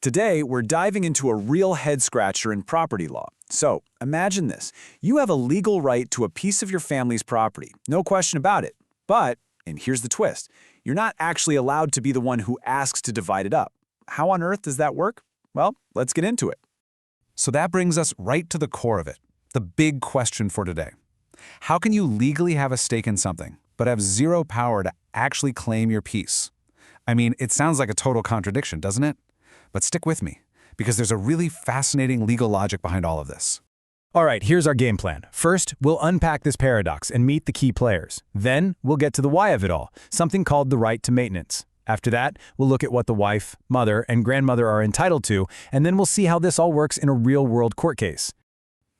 Today, we're diving into a real head-scratcher in property law. So, imagine this. You have a legal right to a piece of your family's property, no question about it. But, and here's the twist, you're not actually allowed to be the one who asks to divide it up. How on earth does that work? Well, let's get into it. So that brings us right to the core of it, the big question for today. How can you legally have a stake in something, but have zero power to actually claim your piece? I mean, it sounds like a total contradiction, doesn't it? But stick with me, because there's a really fascinating legal logic behind all of this. All right, here's our game plan. First, we'll unpack this paradox and meet the key players. Then, we'll get to the why of it all, something called the right to maintenance. After that, we'll look at what the wife, mother, and grandmother are entitled to, and then we'll see how this all works in a real-world court case.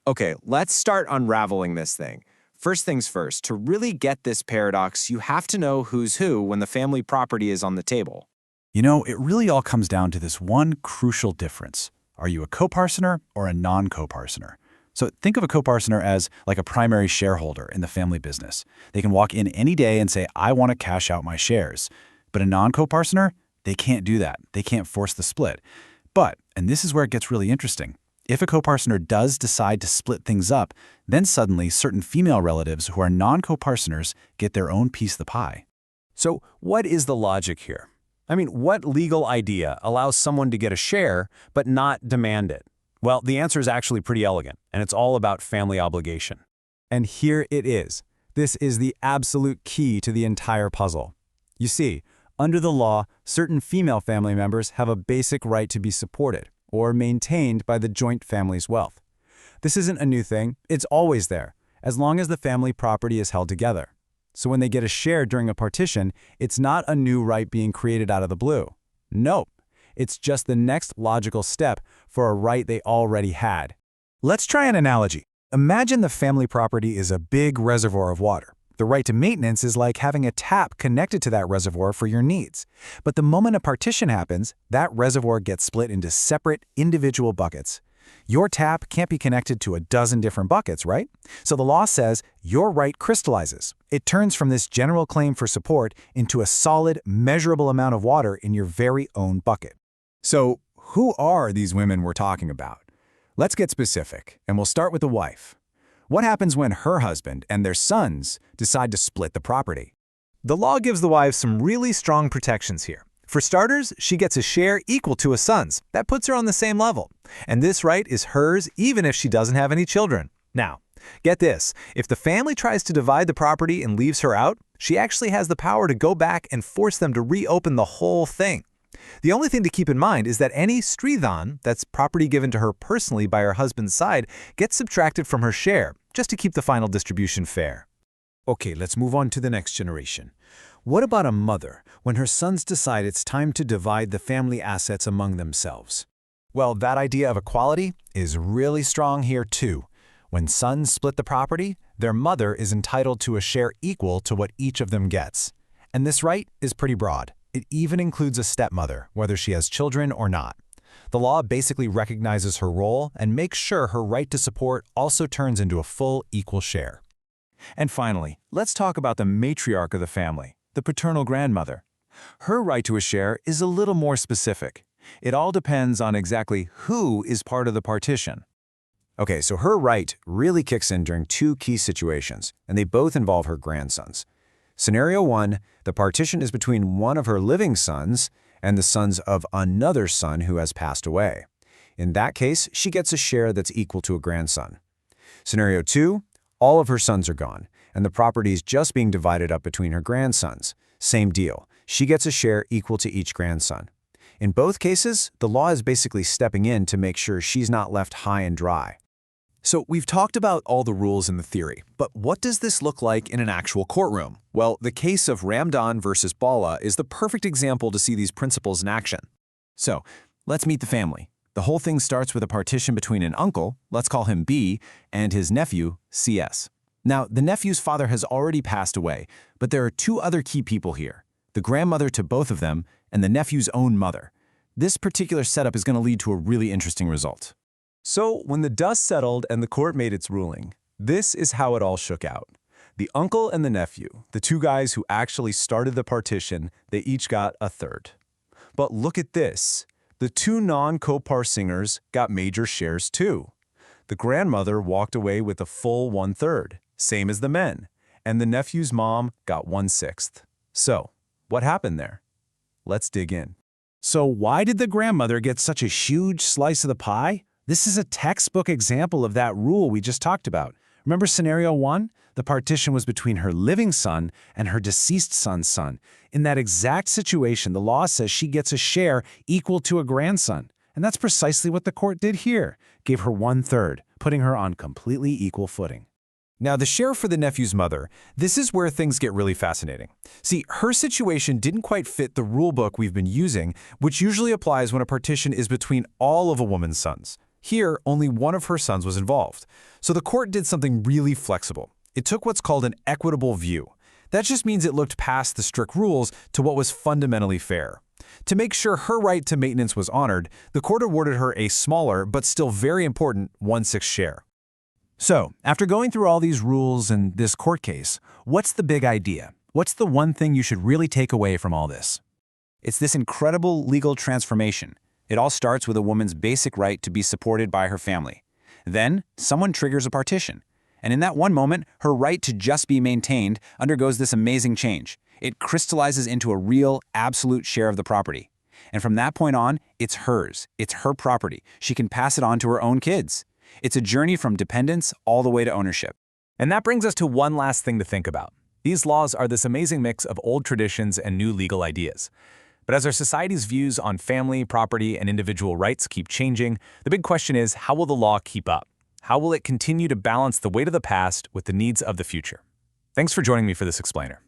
Okay, let's start unraveling this thing. First things first, to really get this paradox, you have to know who's who when the family property is on the table. You know, it really all comes down to this one crucial difference. Are you a coparcener or a non-coparcener? So think of a coparcener as like a primary shareholder in the family business. They can walk in any day and say, I want to cash out my shares. But a non-coparcener, they can't do that. They can't force the split. But, and this is where it gets really interesting, if a coparcener does decide to split things up, then suddenly certain female relatives who are non-coparceners get their own piece of the pie. So, what is the logic here? I mean, what legal idea allows someone to get a share but not demand it? Well, the answer is actually pretty elegant, and it's all about family obligation. And here it is. This is the absolute key to the entire puzzle. You see, under the law, certain female family members have a basic right to be supported or maintained by the joint family's wealth. This isn't a new thing. It's always there, as long as the family property is held together. So when they get a share during a partition, it's not a new right being created out of the blue. Nope. It's just the next logical step for a right they already had. Let's try an analogy. Imagine the family property is a big reservoir of water. The right to maintenance is like having a tap connected to that reservoir for your needs. But the moment a partition happens, that reservoir gets split into separate, individual buckets. Your tap can't be connected to a dozen different buckets, right? So the law says your right crystallizes. It turns from this general claim for support into a solid, measurable amount of water in your very own bucket. So who are these women we're talking about? Let's get specific, and we'll start with the wife. What happens when her husband and their sons decide to split the property? The law gives the wife some really strong protections here. For starters, she gets a share equal to a son's. That puts her on the same level. And this right is hers even if she doesn't have any children. Now, get this. If the family tries to divide the property and leaves her out, she actually has the power to go back and force them to reopen the whole thing. The only thing to keep in mind is that any stridhan, that's property given to her personally by her husband's side, gets subtracted from her share, just to keep the final distribution fair. Okay, let's move on to the next generation. What about a mother when her sons decide it's time to divide the family assets among themselves? Well, that idea of equality is really strong here too. When sons split the property, their mother is entitled to a share equal to what each of them gets. And this right is pretty broad. It even includes a stepmother, whether she has children or not. The law basically recognizes her role and makes sure her right to support also turns into a full equal share. And finally, let's talk about the matriarch of the family, the paternal grandmother. Her right to a share is a little more specific. It all depends on exactly who is part of the partition. Okay, so her right really kicks in during two key situations, and they both involve her grandsons. Scenario 1, the partition is between one of her living sons and the sons of another son who has passed away. In that case, she gets a share that's equal to a grandson. Scenario 2, all of her sons are gone, and the property is just being divided up between her grandsons. Same deal. She gets a share equal to each grandson. In both cases, the law is basically stepping in to make sure she's not left high and dry. So we've talked about all the rules in the theory, but what does this look like in an actual courtroom? Well, the case of Ramdan versus Bala is the perfect example to see these principles in action. So let's meet the family. The whole thing starts with a partition between an uncle, let's call him B, and his nephew, CS. Now, the nephew's father has already passed away, but there are two other key people here, the grandmother to both of them and the nephew's own mother. This particular setup is going to lead to a really interesting result. So, when the dust settled and the court made its ruling, this is how it all shook out. The uncle and the nephew, the two guys who actually started the partition, they each got a third. But look at this. The two non-Coparsingers got major shares too. The grandmother walked away with a full 1/3, same as the men, and the nephew's mom got 1/6. So, what happened there? Let's dig in. So why did the grandmother get such a huge slice of the pie? This is a textbook example of that rule we just talked about. Remember scenario 1? The partition was between her living son and her deceased son's son. In that exact situation, the law says she gets a share equal to a grandson. And that's precisely what the court did here. Gave her 1/3, putting her on completely equal footing. Now, the share for the nephew's mother, this is where things get really fascinating. See, her situation didn't quite fit the rule book we've been using, which usually applies when a partition is between all of a woman's sons. Here, only one of her sons was involved. So the court did something really flexible. It took what's called an equitable view. That just means it looked past the strict rules to what was fundamentally fair. To make sure her right to maintenance was honored, the court awarded her a smaller but still very important 1/6 share. So, after going through all these rules and this court case, what's the big idea? What's the one thing you should really take away from all this? It's this incredible legal transformation. It all starts with a woman's basic right to be supported by her family. Then, someone triggers a partition. And in that one moment, her right to just be maintained undergoes this amazing change. It crystallizes into a real, absolute share of the property. And from that point on, it's hers. It's her property. She can pass it on to her own kids. It's a journey from dependence all the way to ownership. And that brings us to one last thing to think about. These laws are this amazing mix of old traditions and new legal ideas. But as our society's views on family, property, and individual rights keep changing, the big question is, how will the law keep up? How will it continue to balance the weight of the past with the needs of the future? Thanks for joining me for this explainer.